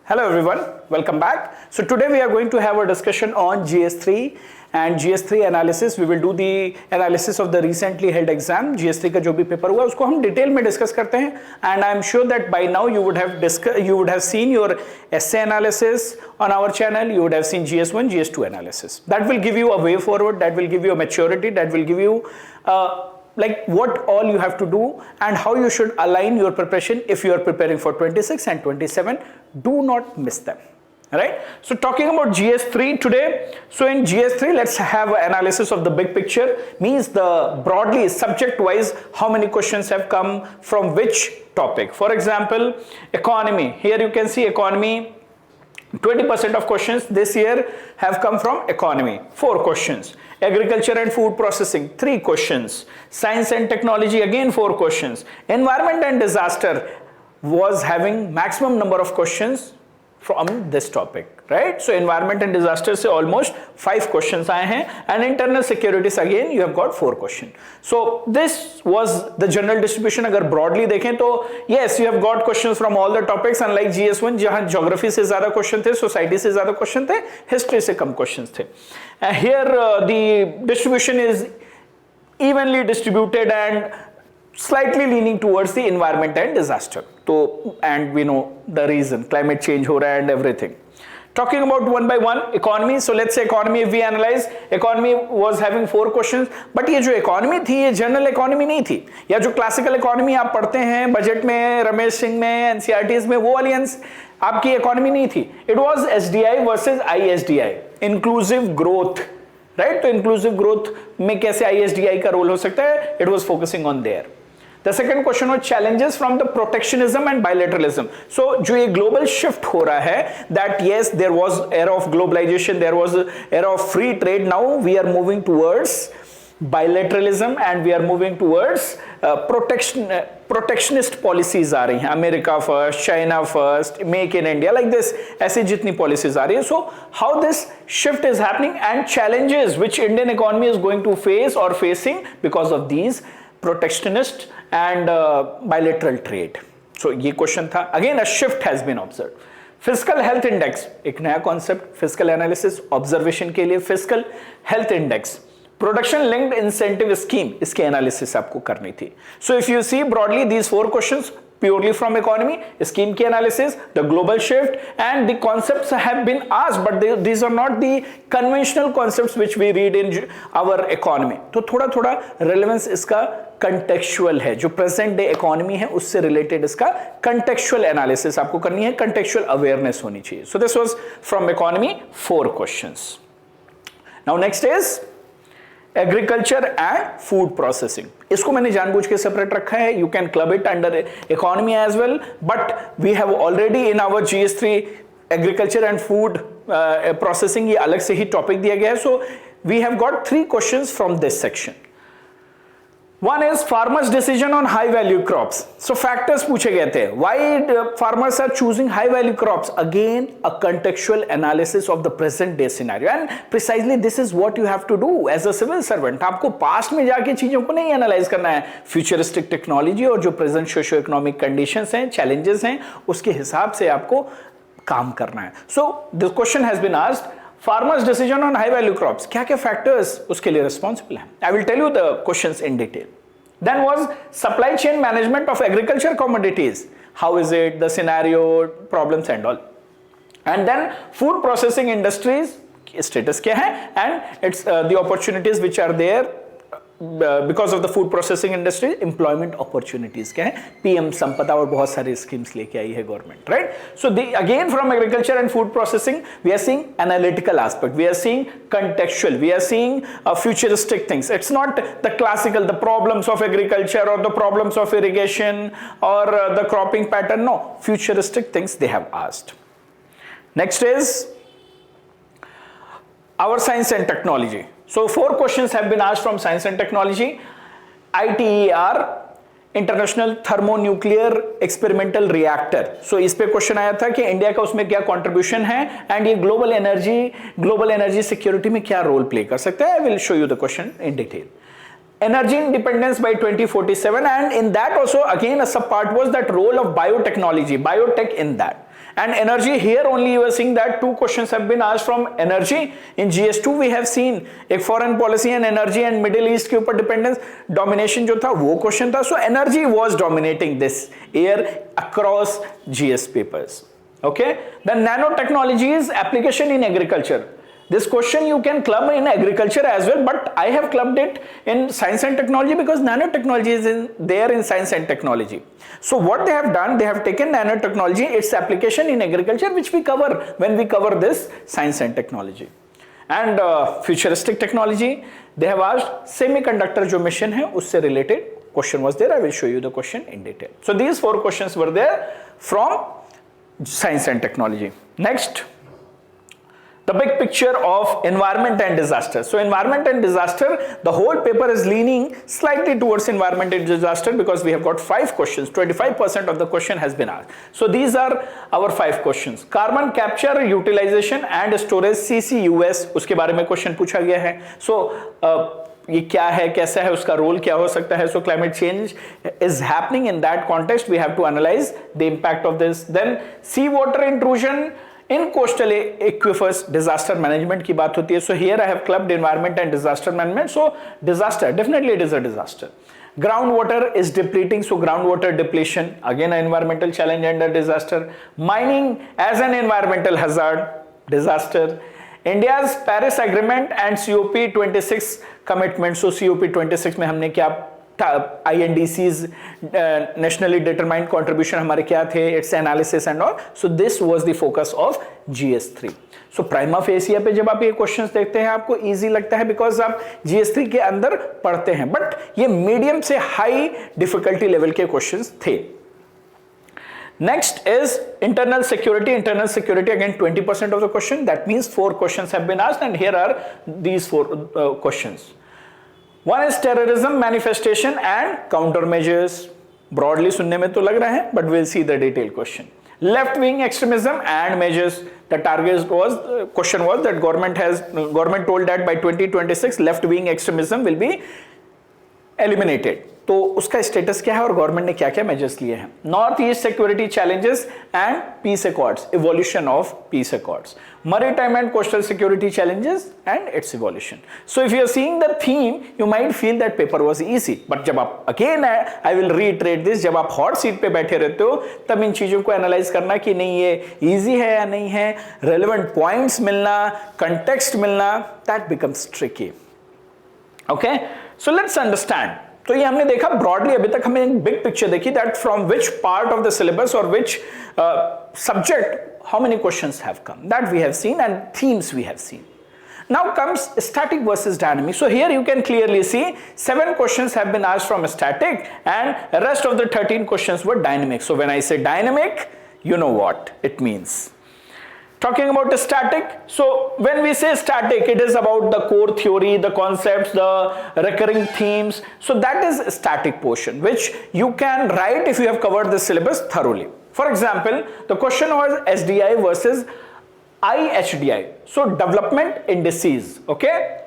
Hello everyone, welcome back. So today we are going to have a discussion on GS3 and GS3 analysis. We will do the analysis of the recently held exam. GS3 का जो भी paper हुआ उसको हम detail में discuss करते हैं. And I am sure that by now you would have seen your essay analysis on our channel. You would have seen GS1, GS2 analysis. That will give you a way forward. That will give you a maturity. That will give you like what all you have to do and how you should align your preparation if you are preparing for 26 and 27. Do not miss them. Right? So talking about GS3 today. So in GS3, let's have an analysis of the big picture. Means the broadly subject wise how many questions have come from which topic. For example, economy. Here you can see economy. 20% of questions this year have come from economy, 4 questions. Agriculture and food processing, 3 questions. Science and technology, again 4 questions. Environment and disaster was having maximum number of questions from this topic, right? So environment and disaster se almost 5 questions aaye hain, and internal securities again you have got 4 questions. So this was the general distribution. Agar broadly dekhen to yes, you have got questions from all the topics, unlike GS1 jahan geography se zyada question the, society se zyada question the, history se kam questions the. Here the distribution is evenly distributed and slightly leaning towards the environment and disaster. So, and we know the reason, climate change ho raha hai and everything. Talking about one by one, economy. So let's say economy, if we analyze, economy was having 4 questions, but ये जो economy थी, ये general economy नहीं थी. या जो classical economy आप पढ़ते हैं बजट में, रमेश सिंह में, NCERTs में, वो वाली आपकी economy नहीं थी. It was SDI versus ISDI, inclusive growth. Right? तो inclusive growth में कैसे ISDI का role हो सकता है? It was focusing on there. The second question was challenges from the protectionism and bilateralism. So जो ये global shift हो रहा है, that yes, there was era of globalization, there was era of free trade. Now we are moving towards bilateralism and we are moving towards protectionist policies आ रही हैं. America first, China first, make in India, like this. ऐसी जितनी policies आ रही हैं. So how this shift is happening and challenges which Indian economy is going to face or facing because of these protectionist and bilateral trade. So ये question था. Again a shift has been observed. Fiscal health index एक नया concept. Fiscal analysis observation के लिए fiscal health index. Production linked incentive scheme इसके analysis आपको करनी थी. So if you see broadly these 4 questions purely from economy, scheme की analysis, the global shift and the concepts have been asked, but these are not the conventional concepts which we read in our economy. तो थोड़ा थोड़ा relevance इसका contextual है. जो present day economy है उससे related इसका contextual analysis आपको करनी है, contextual awareness होनी चाहिए. So this was from economy 4 questions. Now next is agriculture and food processing. इसको मैंने जानबूझ के सेपरेट रखा है. You can club it under economy as well, but we have already in our GS3 agriculture and food processing ये अलग से ही टॉपिक दिया गया है. So we have got 3 questions from this section. One is farmers' decision on high value crops. So factors पूछे गए थे. Why farmers are choosing high value crops? Again, a contextual analysis of the present day scenario. And precisely this is what you have to do as a civil servant. आपको past में जाके चीजों को नहीं analyze करना है. Futuristic technology और जो present socio-economic conditions हैं, challenges हैं, उसके हिसाब से आपको काम करना है. So the question has been asked. Farmers' decision on high value crops. क्या क्या factors उसके लिए responsible हैं? I will tell you the questions in detail. Then was supply chain management of agriculture commodities. How is it, the scenario, problems and all. And then food processing industries, status क्या है? And it's the opportunities which are there because of the food processing industry, employment opportunities क्या है? PM संपदा और बहुत सारे schemes लेके आई है government, right? So again from agriculture and food processing, we are seeing analytical aspect, we are seeing contextual, we are seeing futuristic things. It's not the classical, the problems of agriculture or the problems of irrigation or the cropping pattern. No, futuristic things they have asked. Next is our science and technology. So 4 questions have been asked from science and technology. ITER, International Thermonuclear Experimental Reactor. So इस पे question आया था कि India का उसमें क्या contribution है and ये ग्लोबल एनर्जी सिक्योरिटी में क्या रोल प्ले कर सकता है. I will show you the question in detail. Energy independence by 2047, and in that also again a sub part was that role of biotechnology, biotech in that. And energy, here only you are seeing that two questions have been asked from energy. In GS2 we have seen एक foreign policy and energy and Middle East के ऊपर dependence domination जो था वो question था. So energy was dominating this year across GS papers. Okay, the nanotechnologies application in agriculture. This question you can club in agriculture as well, but I have clubbed it in science and technology because nanotechnology is there in science and technology. So what they have done, they have taken nanotechnology, its application in agriculture, which we cover when we cover this science and technology. And futuristic technology, they have asked semiconductor जो mission है उससे related question was there. I will show you the question in detail. So these 4 questions were there from science and technology. Next, the big picture of environment and disaster. So environment and disaster, the whole paper is leaning slightly towards environment and disaster because we have got 5 questions. 25% of the question has been asked. So these are our 5 questions. Carbon capture, utilization and storage, CCUS, उसके बारे में question पूछा गया है. So ये क्या है, कैसा है, उसका रोल क्या हो सकता है. So climate change is happening in that context. We have to analyze the impact of this. Then sea water intrusion in coastal aquifers, disaster management की बात होती है. So here I have clubbed environment and disaster management. So disaster, definitely it is a disaster. Groundwater is depleting, so groundwater depletion, again an environmental challenge and a disaster. Mining as an environmental hazard, disaster. India's Paris Agreement and COP26 commitment. So COP26 में हमने क्या INDC's nationally determined contribution हमारे क्या थे, its analysis and all. So this was the focus of GS3. So prima facie पे जब आप ये questions देखते हैं आपको easy लगता है because आप GS3 के अंदर पढ़ते हैं, but ये medium से high difficulty level के questions थे. Next is internal security. Internal security, again 20% of the question. That means 4 questions have been asked, and here are these 4 questions. One is terrorism manifestation and countermeasures. Broadly सुनने में तो लग रहा है, but we'll see the detailed question. Left wing extremism and measures. The target was, question was that government told that by 2026 left wing extremism will be eliminated. तो उसका status क्या है और गवर्नमेंट ने क्या क्या मेजर्स लिए हैं. North east security challenges and peace accords, evolution of peace accords. Maritime and coastal security challenges and its evolution. So if you are seeing the theme, you might feel that paper was easy. But जब आप again I will reiterate this, जब आप hot seat पे बैठे रहते हो तब इन चीजों को एनालाइज करना कि नहीं ये easy है या नहीं है, relevant points मिलना, context मिलना, that becomes tricky. Okay, so let's understand. तो ये हमने देखा ब्रॉडली, अभी तक हमने एक बिग पिक्चर देखी that from which part of the syllabus और which subject how many questions have come, that we have seen, and themes we have seen. Now comes static versus dynamic. So here you can clearly see 7 questions have been asked from static and the rest of the 13 questions were dynamic. So when I say dynamic, you know what it means. Talking about the static, so when we say static, it is about the core theory, the concepts, the recurring themes. So that is static portion which you can write if you have covered the syllabus thoroughly. For example, the question was SDI versus IHDI. So development indices, okay?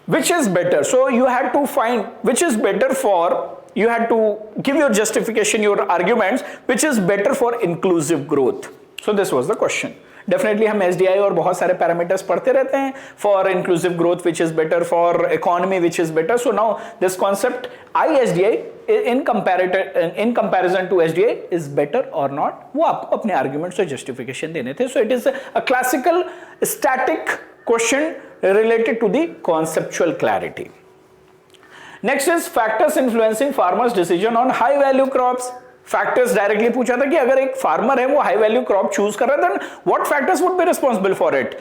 Which is better? So you had to find which is better for, you had to give your justification, your arguments, which is better for inclusive growth. So this was the question. Definitely हम SDI और बहुत सारे parameters पढ़ते रहते हैं. For inclusive growth which is better, for economy which is better. So now this concept ISDI in comparison to SDI is better or not, वो आपको अपने आर्ग्यूमेंट से जस्टिफिकेशन देने थे. So it is a classical static question related to the conceptual clarity. Next is factors influencing farmers' decision on high value crops. Factors directly पूछा था कि अगर एक फार्मर है वो हाई वैल्यू क्रॉप चूज कर रहा है then what factors would be responsible for it,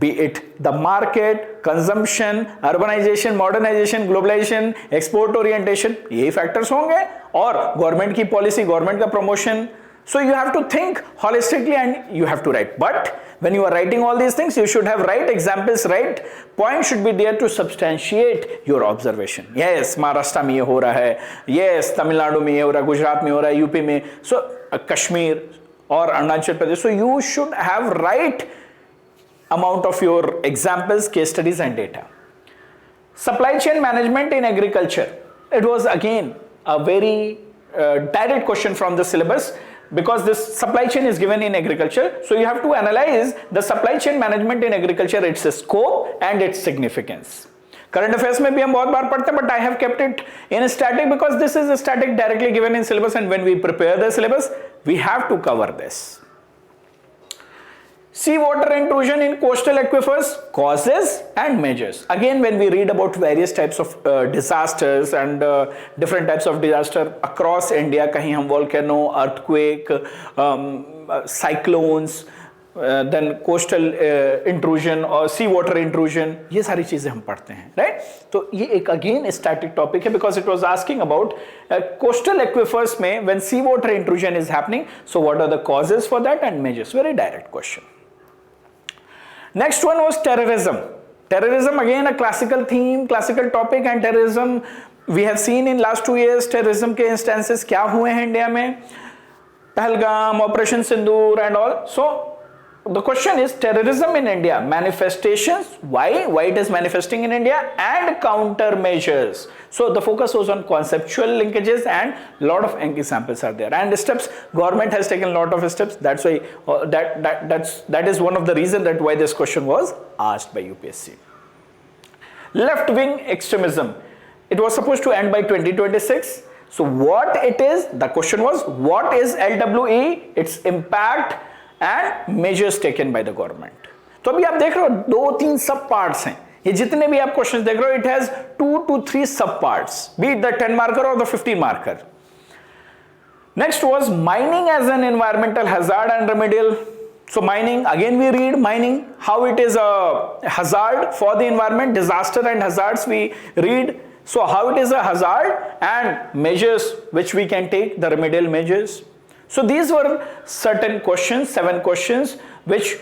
be it the market, consumption, urbanisation, modernisation, globalisation, export orientation, यही फैक्टर्स होंगे, और गवर्नमेंट की पॉलिसी, गवर्नमेंट का promotion. So you have to think holistically and you have to write. But when you are writing all these things, you should have right examples, right points should be there to substantiate your observation. Yes, Maharashtra में ये हो रहा है, yes, Tamil Nadu में ये हो रहा है, गुजरात में हो रहा है, यूपी में, so कश्मीर और Arunachal Pradesh. So you should have right amount of your examples, case studies and data. Supply chain management in agriculture. It was again a very direct question from the syllabus. because this supply chain is given in agriculture, so you have to analyze the supply chain management in agriculture, its scope and its significance. Current affairs में भी हम बहुत बार पढ़ते हैं, but I have kept it in static because this is static directly given in syllabus, and when we prepare the syllabus we have to cover this. Sea water intrusion in coastal aquifers, causes and measures. Again, when we read about various types of disasters and different types of disaster across India, kahin hum volcano, earthquake, cyclones, then coastal intrusion or sea water intrusion, ये सारी चीजें हम पढ़ते हैं, right? तो ये एक again static topic है because it was asking about coastal aquifers में when sea water intrusion is happening, so what are the causes for that and measures? Very direct question. Next one was terrorism. Terrorism, again a classical theme, classical topic, and terrorism we have seen in last 2 years terrorism के instances क्या हुए हैं India में, Pahalgam, operation Sindoor and all. So the question is terrorism in India, manifestations, why it is manifesting in India, and countermeasures. So the focus was on conceptual linkages and lot of examples are there, and steps government has taken lot of steps. That's why that is one of the reason that why this question was asked by UPSC. Left wing extremism, it was supposed to end by 2026. So what it is, the question was what is LWE, its impact and measures taken by the government. तो अभी आप देख रहे हो 2-3 सब parts हैं, ये जितने भी आप क्वेश्चंस देख रहे हो, it has 2 to 3 sub parts, be it the 10 marker और the 15 marker. Next was mining as an environmental hazard and remedial. So mining, again we read mining, how it is a hazard for the environment, disaster and hazards we read. So how it is a hazard and measures which we can take, the remedial measures. So these were certain questions, 7 questions, which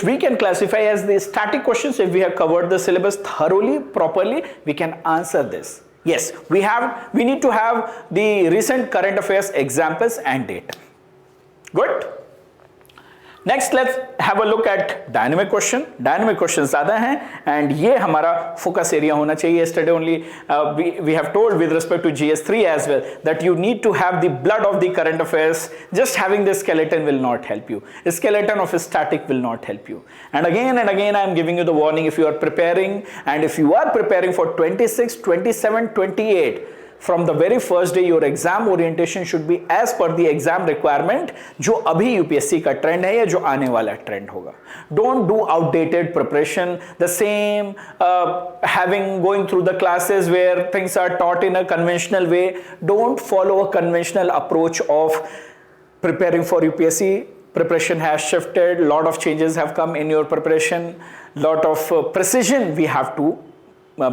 we can classify as the static questions. If we have covered the syllabus thoroughly, properly, we can answer this. Yes, we need to have the recent current affairs examples and data. Good. Next, let's have a look at dynamic question. Dynamic questions ज़्यादा हैं, and ये हमारा focus area होना चाहिए. Yesterday only we have told with respect to GS3 as well that you need to have the blood of the current affairs. Just having the skeleton will not help you. The skeleton of a static will not help you. And again I am giving you the warning, if you are preparing, and if you are preparing for 26, 27, 28, from the very first day your exam orientation should be as per the exam requirement जो अभी UPSC का trend है या जो आने वाला trend होगा. Don't do outdated preparation, the same going through the classes where things are taught in a conventional way. Don't follow a conventional approach of preparing for UPSC. Preparation has shifted, lot of changes have come in your preparation, lot of precision we have to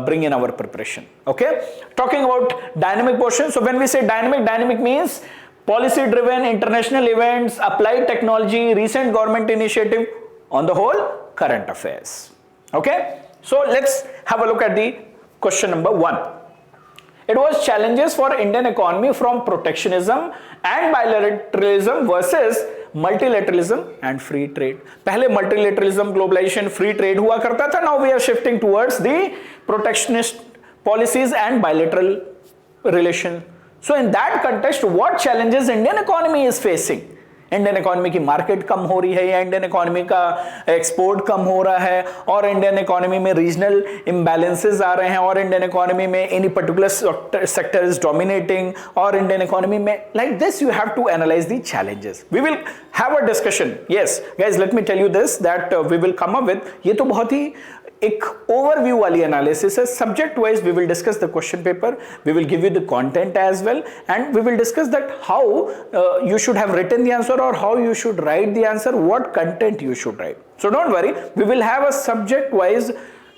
bring in our preparation. Okay, talking about dynamic portion. So when we say dynamic means policy driven, international events, applied technology, recent government initiative, on the whole current affairs. Okay, so let's have a look at the question number 1. It was challenges for Indian economy from protectionism and bilateralism versus multilateralism and free trade. पहले multilateralism, globalization, free trade हुआ करता था. Now we are shifting towards the protectionist policies and bilateral relation. So in that context, what challenges Indian economy is facing? Indian economy की market कम हो रही है या इंडियन इकोनॉमी का एक्सपोर्ट कम हो रहा है, और इंडियन इकोनॉमी में रीजनल इम्बैलेंसेस आ रहे हैं, और इंडियन इकोनॉमी में any particular sector is dominating, और इंडियन इकोनॉमी में like this you have to analyse the challenges. We will have a discussion. Yes guys, let me tell you this that we will come up with, ये तो बहुत ही एक overview वाली analysis है. Subject wise we will discuss the question paper, we will give you the content as well, and we will discuss that how you should have written the answer और how you should write the answer, what content you should write. So don't worry, we will have a subject wise,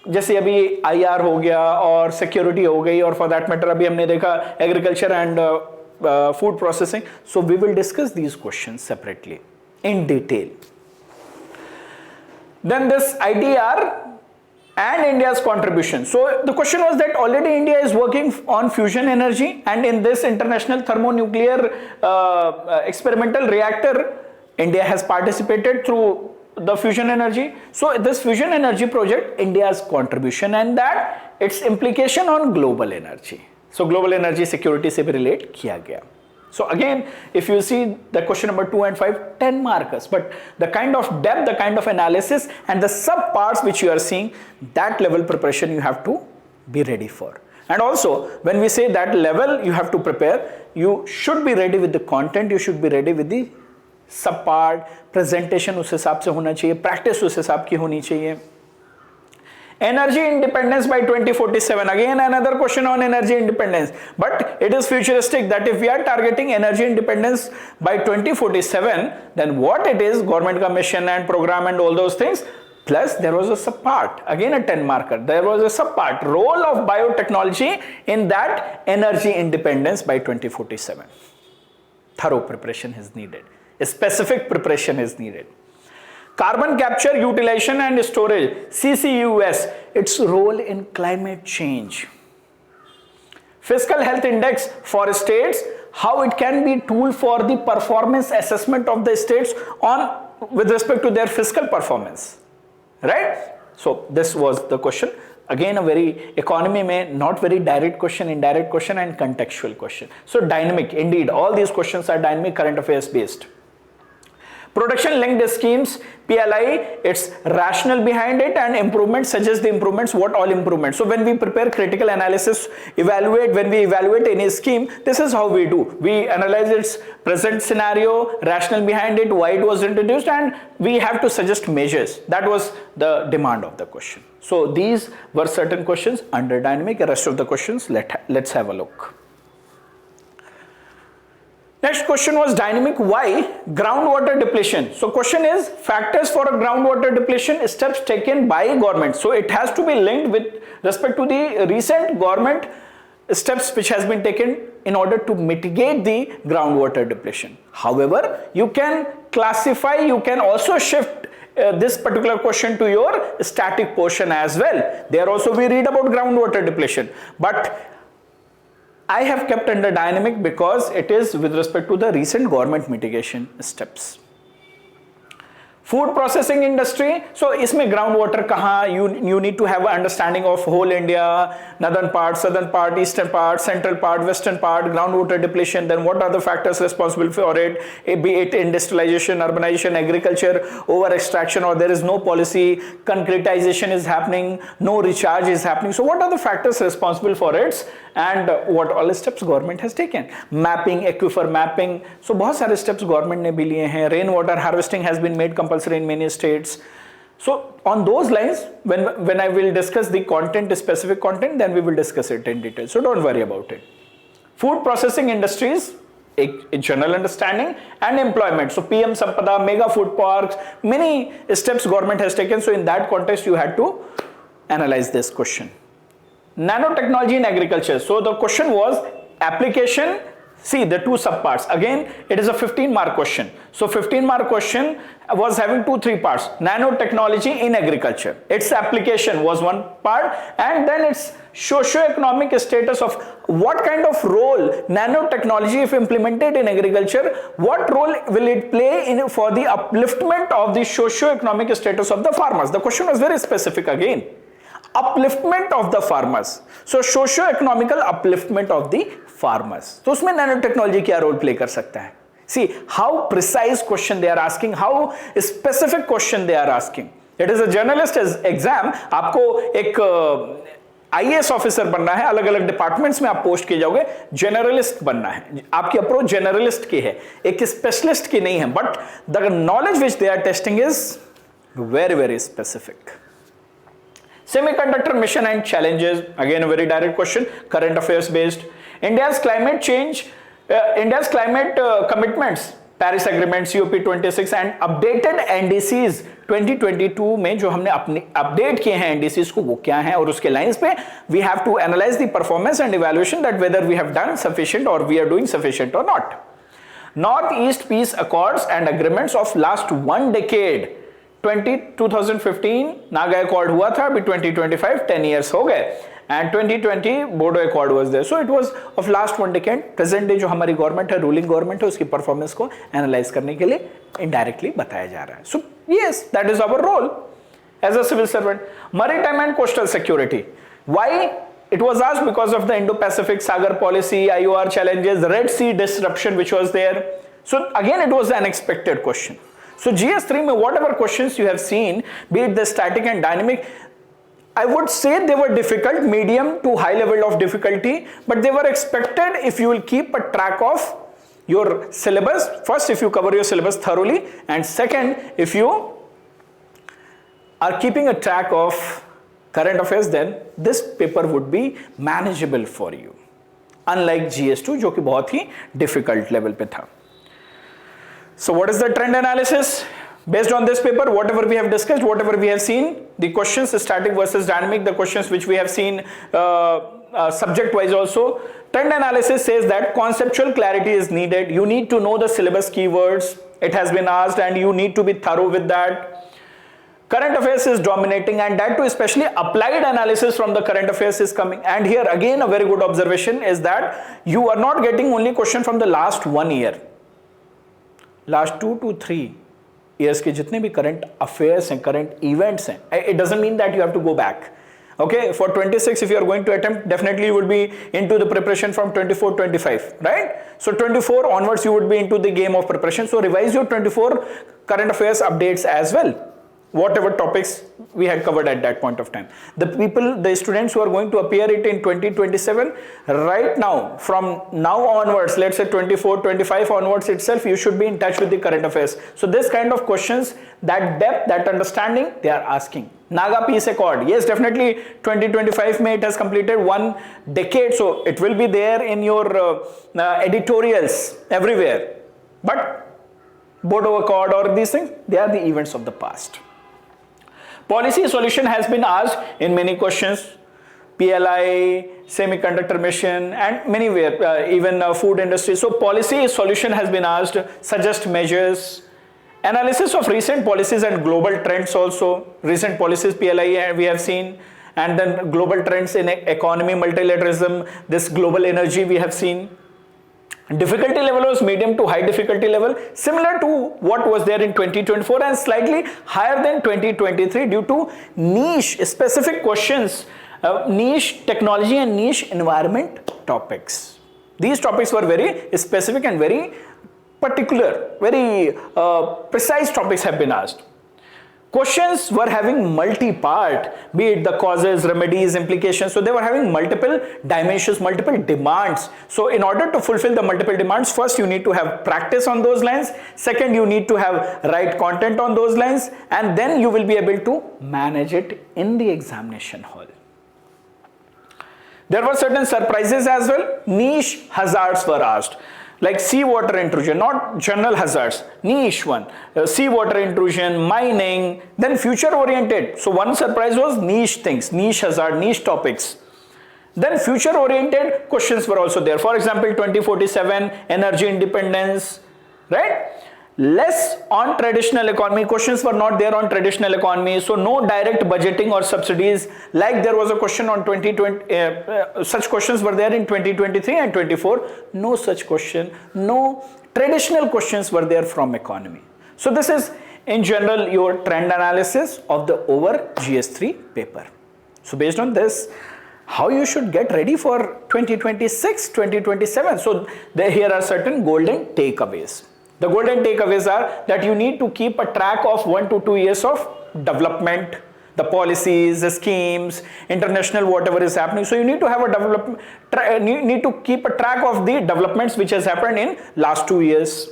जैसे अभी IR हो गया और security हो गई, और for that matter अभी हमने देखा agriculture and food processing. So we will discuss these questions separately in detail. Then this ITR and India's contribution. So the question was that already India is working on fusion energy, and in this international thermonuclear experimental reactor, India has participated through the fusion energy. So this fusion energy project, India's contribution and that its implication on global energy. So global energy security से भी relate किया गया. So again, if you see the question number 2 and 5, 10 markers, but the kind of depth, the kind of analysis and the sub parts which you are seeing, that level preparation you have to be ready for. And also when we say that level you have to prepare, you should be ready with the content, you should be ready with the sub part, presentation उस हिसाब से होना चाहिए, practice उस हिसाब की होनी चाहिए. Energy independence by 2047. Again, another question on energy independence. But it is futuristic that if we are targeting energy independence by 2047, then what it is, government ka mission and program and all those things. Plus, there was a sub part. Again, a 10 marker. There was a sub part. Role of biotechnology in that energy independence by 2047. Thorough preparation is needed. A specific preparation is needed. Carbon capture, utilization and storage, CCUS, its role in climate change. Fiscal health index for states, how it can be a tool for the performance assessment of the states with respect to their fiscal performance, right? So this was the question. Again, a very economy mein not very direct question, indirect question and contextual question. So dynamic, indeed, all these questions are dynamic, current affairs based. Production linked schemes, PLI, its rationale behind it and improvements, suggest the improvements, what all improvements. So when we prepare critical analysis, when we evaluate any scheme, this is how we do. We analyze its present scenario, rationale behind it, why it was introduced, and we have to suggest measures. That was the demand of the question. So these were certain questions under dynamic. The rest of the questions, let's have a look. Next question was dynamic. Why? Groundwater depletion. So question is factors for a groundwater depletion, steps taken by government. So it has to be linked with respect to the recent government steps which has been taken in order to mitigate the groundwater depletion. However, you can classify, you can also shift this particular question to your static portion as well. There also we read about groundwater depletion, but I have kept under dynamic because it is with respect to the recent government mitigation steps. Food processing industry, so isme groundwater kahan, you need to have an understanding of whole India, northern part, southern part, eastern part, central part, western part, groundwater depletion, then what are the factors responsible for it, be it industrialization, urbanization, agriculture, over extraction, or there is no policy, concretization is happening, no recharge is happening. So what are the factors responsible for it and what all steps government has taken? Mapping, aquifer mapping, so बहुत सारे steps government ने भी लिए हैं. Rainwater harvesting has been made compulsory in many states. So on those lines, when I will discuss the content, specific content, then we will discuss it in detail. So don't worry about it. Food processing industries, a general understanding, and employment. So PM Sampada, mega food parks, many steps government has taken. So in that context, you had to analyze this question. Nanotechnology in agriculture. So the question was application. See the two subparts. Again, it is a 15-mark question. So 15-mark question was having 2-3 parts. Nanotechnology in agriculture. Its application was one part, and then its socio-economic status of what kind of role nanotechnology, if implemented in agriculture, what role will it play for the upliftment of the socio-economic status of the farmers. The question was very specific again. Upliftment of the farmers. So socio-economical upliftment of the farmers. तो उसमें nanotechnology क्या role play कर सकता है? See how precise question they are asking, how specific question they are asking. It is a journalist exam. आपको एक IAS officer बनना है, अलग अलग डिपार्टमेंट्स में आप पोस्ट किए जाओगे, जनरलिस्ट बनना है. आपकी अप्रोच जनरलिस्ट की है, एक स्पेशलिस्ट की नहीं है, but the knowledge which they are testing is very very specific. Semiconductor mission and challenges, again a very direct question, current affairs based. India's climate change, India's climate commitments, Paris Agreement, COP26 and updated NDCs 2022 में जो हमने अपने update किए हैं NDCs को, वो क्या हैं, और उसके लाइंस पे we have to analyze the performance and evaluation that whether we have done sufficient or we are doing sufficient or not. Northeast Peace Accords and Agreements of last one decade. 2015 Naga accord हुआ था, अभी 2025 10 years हो गए, एंड 2020 Bodo accord was there. So it was of last one decade. Present day जो हमारी government है, ruling government है, उसकी परफॉर्मेंस को एनालाइज करने के लिए इनडायरेक्टली बताया जा रहा है. So yes, that is our role as a civil servant. Maritime and coastal security. Why It was asked because of the Indo-Pacific Sagar policy, IOR challenges, Red Sea disruption which was there. So again, it was an unexpected question. So GS3 mein whatever questions you have seen, be it the static and dynamic, I would say they were difficult, medium to high level of difficulty, but they were expected if you will keep a track of your syllabus. First, if you cover your syllabus thoroughly, and second, if you are keeping a track of current affairs, then this paper would be manageable for you, unlike GS2 जो कि बहुत ही difficult level पे था. So what is the trend analysis? Based on this paper, whatever we have discussed, whatever we have seen, the questions static versus dynamic, the questions which we have seen subject wise also, trend analysis says that conceptual clarity is needed. You need to know the syllabus keywords. It has been asked and you need to be thorough with that. Current affairs is dominating, and that too especially applied analysis from the current affairs is coming. And here again a very good observation is that you are not getting only question from the last 1 year. Last 2 to 3 years के जितने भी current affairs हैं, current events हैं, it doesn't mean that you have to go back. Okay, for 26 if you are going to attempt, definitely you will be into the preparation from 24, 25, right? So 24 onwards you would be into the game of preparation. So revise your 24 current affairs updates as well, whatever topics we had covered at that point of time. The students who are going to appear it in 2027, right now, from now onwards, let's say 24, 25 onwards itself, you should be in touch with the current affairs. So this kind of questions, that depth, that understanding, they are asking. Naga Peace Accord, yes, definitely 2025 May it has completed 1 decade, so it will be there in your editorials everywhere. But Bodo Accord or these things, they are the events of the past. Policy solution has been asked in many questions. PLI, semiconductor mission, and many even food industry. So policy solution has been asked. Suggest measures. Analysis of recent policies and global trends also. Recent policies, PLI we have seen, and then global trends in economy, multilateralism, this global energy we have seen. Difficulty level was medium to high difficulty level, similar to what was there in 2024 and slightly higher than 2023 due to niche specific questions, niche technology and niche environment topics. These topics were very specific and very particular, very precise topics have been asked. Questions were having multi-part, be it the causes, remedies, implications. So they were having multiple dimensions, multiple demands. So in order to fulfill the multiple demands, first you need to have practice on those lines. Second, you need to have right content on those lines. And then you will be able to manage it in the examination hall. There were certain surprises as well. Niche hazards were asked. Like seawater intrusion, not general hazards, niche one, seawater intrusion, mining, then future oriented. So one surprise was niche things, niche hazard, niche topics. Then future oriented questions were also there. For example, 2047, energy independence, right? Less on traditional economy, questions were not there on traditional economy. So no direct budgeting or subsidies, like there was a question on 2020, such questions were there in 2023 and 24. No such question, no traditional questions were there from economy. So this is in general your trend analysis of the over GS3 paper. So based on this, how you should get ready for 2026, 2027. So here are certain golden takeaways. The golden takeaways are that you need to keep a track of 1 to 2 years of development, the policies, the schemes, international whatever is happening. So you need to have a need to keep a track of the developments which has happened in last 2 years.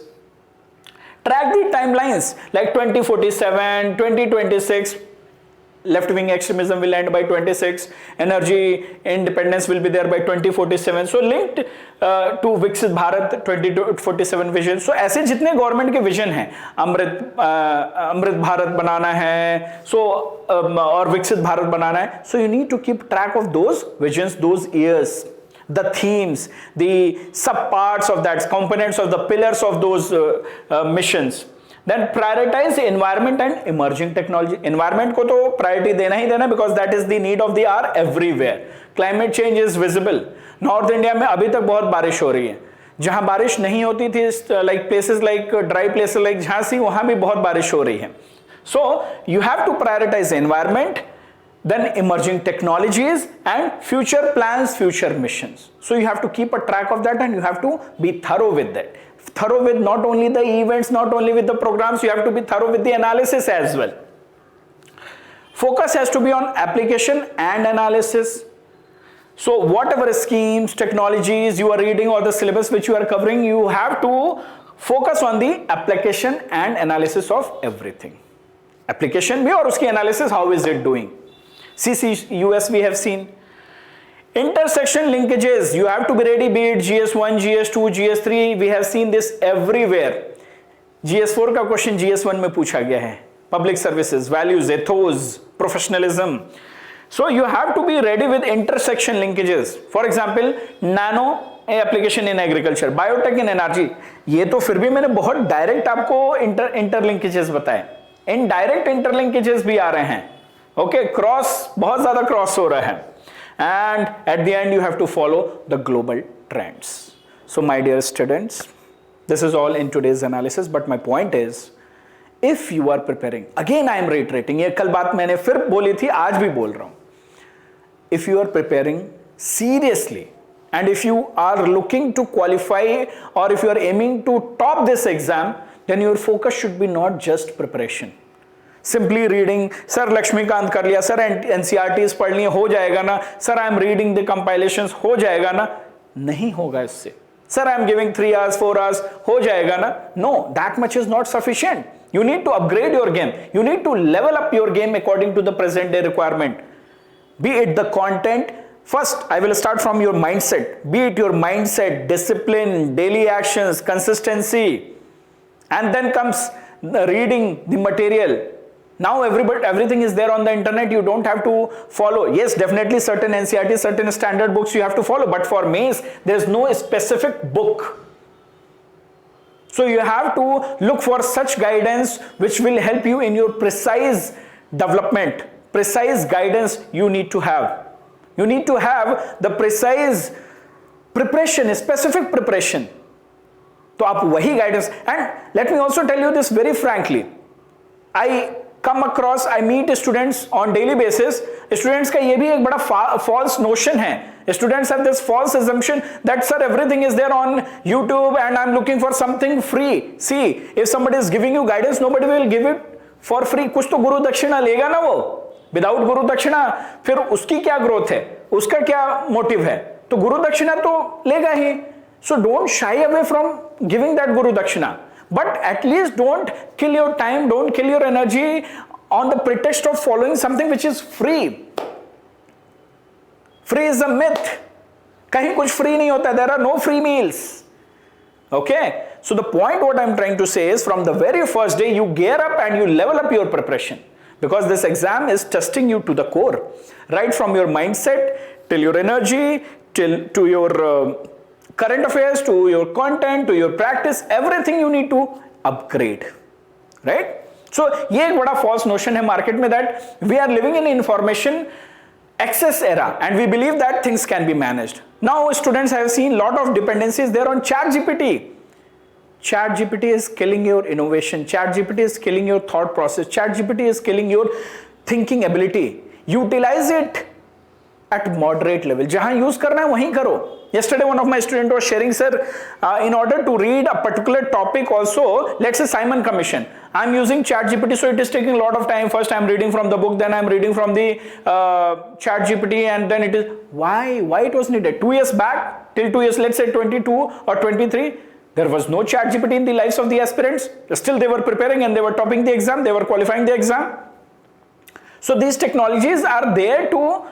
Track the timelines like 2047, 2026. Left-wing extremism will end by 26, energy independence will be there by 2047. So linked to Viksit Bharat 2047 vision. So ऐसे जितने government के vision हैं, अमृत भारत बनाना है, और विकसित भारत बनाना है. So you need to keep track of those visions, those years, the themes, the sub-parts of that, components of the pillars of those missions. Then prioritize environment and emerging technology. Environment को तो priority देना ही देना, because that is the need of the hour everywhere. Climate change is visible. North India में अभी तक बहुत बारिश हो रही है. जहाँ बारिश नहीं होती थी, like places like dry places like Jhansi, वहाँ भी बहुत बारिश हो रही है. So you have to prioritize environment, then emerging technologies and future plans, future missions. So you have to keep a track of that and you have to be thorough with that. Thorough with not only the events, not only with the programs, you have to be thorough with the analysis as well. Focus has to be on application and analysis. So whatever schemes, technologies you are reading or the syllabus which you are covering, you have to focus on the application and analysis of everything. Application bhi aur uski analysis, how is it doing? CCUS we have seen. Intersection linkages, you have to be ready, be it GS1, GS2, GS3, we have seen this everywhere. GS4 का question GS1 में पूछा गया है. Public services, values, ethos, professionalism. So you have to be ready with intersection linkages. For example, nano application in agriculture, biotech in energy. ये तो फिर भी मैंने बहुत डायरेक्ट आपको इंटरलिंकेजेस बताए. इनडायरेक्ट इंटरलिंकेजेस भी आ रहे हैं. ओके, क्रॉस, बहुत ज्यादा क्रॉस हो रहा है. And at the end you have to follow the global trends. So my dear students, this is all in today's analysis, but my point is, if you are preparing, again I am reiterating, ये कल बात मैंने फिर बोली थी, आज भी बोल रहा हूं. If you are preparing seriously and if you are looking to qualify or if you are aiming to top this exam, then your focus should be not just preparation. Simply reading, sir Lakshmikant कर लिया, sir NCERTs पढ़ लिए, हो जाएगा ना, sir I am reading the compilations, हो जाएगा ना, नहीं होगा इससे. Sir I am giving 3 hours, 4 hours, हो जाएगा ना. No, that much is not sufficient. You need to upgrade your game. You need to level up your game according to the present day requirement. Be it the content. First, I will start from your mindset. Be it your mindset, discipline, daily actions, consistency. And then comes reading the material. Now everything is there on the internet. You don't have to follow. Yes, definitely certain NCERT, certain standard books you have to follow. But for mains, there is no specific book. So you have to look for such guidance which will help you in your precise development. Precise guidance you need to have. You need to have the precise preparation, specific preparation. तो आप वही guidance. And let me also tell you this very frankly. I come across, I meet students on daily basis. Students का ये भी एक बड़ा false notion है. Students have this false assumption that sir everything is there on YouTube and I'm looking for something free. See, if somebody is giving you guidance, nobody will give it for free. कुछ तो गुरु दक्षिणा लेगा ना वो. Without गुरु दक्षिणा फिर उसकी क्या ग्रोथ है, उसका क्या मोटिव है, तो गुरु दक्षिणा तो लेगा ही. So don't shy away from giving that guru dakshina, but at least don't kill your time, don't kill your energy on the pretext of following something which is free. Free is a myth. कहीं कुछ free नहीं होता. There are no free meals. Okay, so the point what I'm trying to say is, from the very first day you gear up and you level up your preparation, because this exam is testing you to the core, right from your mindset till your energy, till to your current affairs, to your content, to your practice, everything you need to upgrade, right? So ये एक बड़ा false notion है market में that we are living in information access era and we believe that things can be managed. Now students have seen lot of dependencies there on ChatGPT. ChatGPT is killing your innovation. ChatGPT is killing your thought process. ChatGPT is killing your thinking ability. Utilize it at moderate level. जहां use करना है वहीं करो. Yesterday one of my students was sharing, sir, in order to read a particular topic also, let's say Simon Commission, I'm using ChatGPT, so it is taking a lot of time. First I'm reading from the book, then I'm reading from the ChatGPT, and then it is, why it was needed? 2 years back, till 2 years, let's say 22 or 23, there was no ChatGPT in the lives of the aspirants. Still they were preparing and they were topping the exam, they were qualifying the exam. So these technologies are there to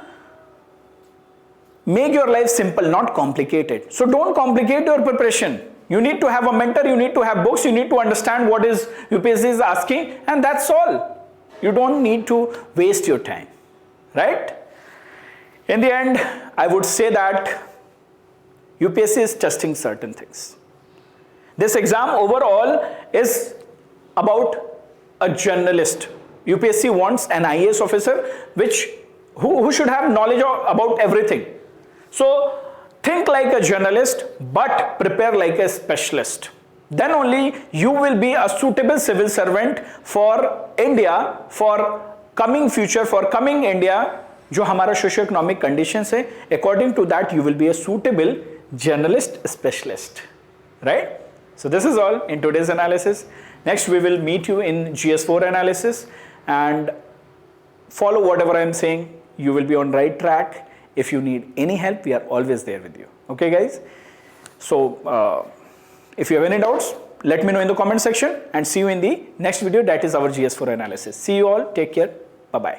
make your life simple, not complicated. So don't complicate your preparation. You need to have a mentor, you need to have books, you need to understand what is UPSC is asking, and that's all. You don't need to waste your time, right? In the end, I would say that UPSC is testing certain things. This exam overall is about a journalist. UPSC wants an IAS officer who should have knowledge about everything. So think like a journalist, but prepare like a specialist. Then only you will be a suitable civil servant for India, for coming future, for coming India, जो हमारा socio economic conditions है, according to that you will be a suitable journalist specialist, right? So this is all in today's analysis. Next we will meet you in GS4 analysis, and follow whatever I am saying. You will be on right track. If you need any help, we are always there with you. Okay guys? So if you have any doubts, let me know in the comment section, and see you in the next video, that is our GS4 analysis. See you all. Take care. Bye bye.